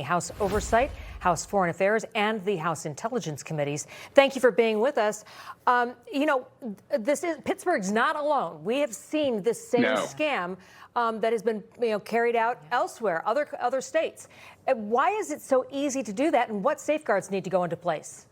House Oversight, House Foreign Affairs, and the House Intelligence Committees. Thank you for being with us. Pittsburgh's not alone. We have seen this same scam that has been carried out elsewhere, other states. Why is it so easy to do that, and what safeguards need to go into place?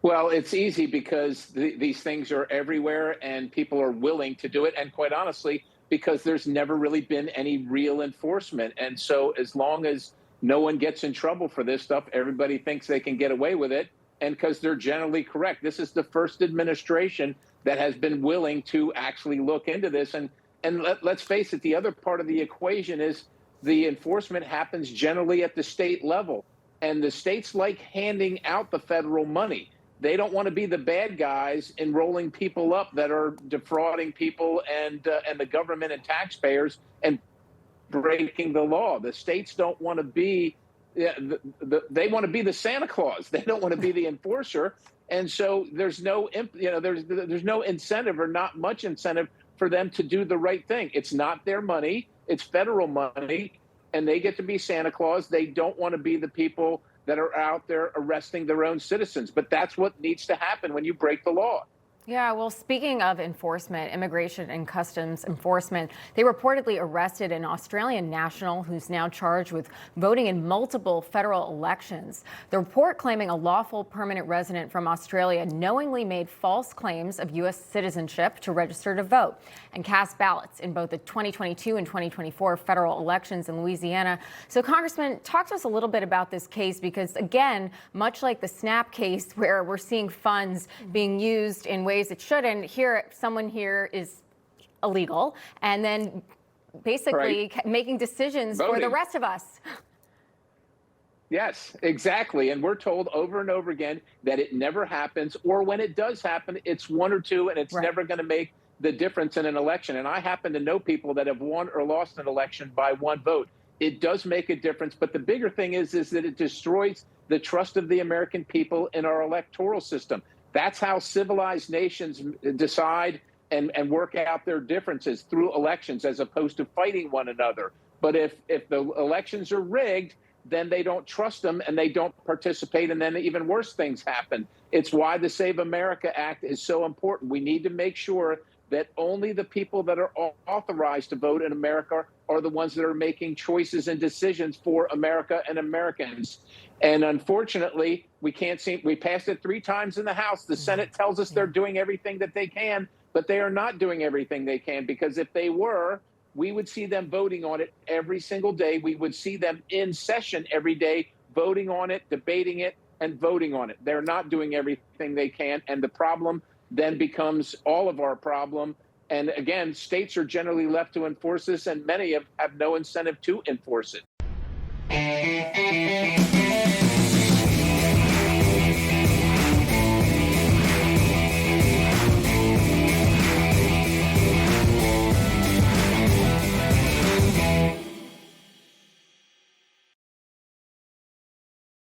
Well, it's easy because these things are everywhere and people are willing to do it. And quite honestly, because there's never really been any real enforcement. And so as long as no one gets in trouble for this stuff, everybody thinks they can get away with it. And because they're generally correct. This is the first administration that has been willing to actually look into this. And let's face it, the other part of the equation is the enforcement happens generally at the state level. And the states like handing out the federal money. They don't want to be the bad guys enrolling people up that are defrauding people and the government and taxpayers and breaking the law. The states don't want to be they want to be the Santa Claus. They don't want to be the enforcer. And so there's no there's no incentive or not much incentive for them to do the right thing. It's not their money. It's federal money, and they get to be Santa Claus. They don't want to be the people that are out there arresting their own citizens. But that's what needs to happen when you break the law. Yeah, well, speaking of enforcement, Immigration and Customs Enforcement, they reportedly arrested an Australian national who's now charged with voting in multiple federal elections. The report claiming a lawful permanent resident from Australia knowingly made false claims of U.S. citizenship to register to vote and cast ballots in both the 2022 and 2024 federal elections in Louisiana. So, Congressman, talk to us a little bit about this case because, again, much like the SNAP case where we're seeing funds being used in ways it shouldn't, someone here is illegal and then basically making decisions for the rest of us. Yes, exactly. And we're told over and over again that it never happens, or when it does happen, it's one or two and it's never going to make the difference in an election. And I happen to know people that have won or lost an election by one vote. It does make a difference. But the bigger thing is that it destroys the trust of the American people in our electoral system. That's how civilized nations decide and work out their differences through elections as opposed to fighting one another. But if the elections are rigged, then they don't trust them and they don't participate, and then even worse things happen. It's why the Save America Act is so important. We need to make sure that only the people that are authorized to vote in America are the ones that are making choices and decisions for America and Americans. And unfortunately, we passed it 3 times in the House. The Senate tells us they're doing everything that they can, but they are not doing everything they can, because if they were, we would see them voting on it every single day. We would see them in session every day, voting on it, debating it, and voting on it. They're not doing everything they can, and the problem then becomes all of our problem. And again, states are generally left to enforce this, and many have no incentive to enforce it.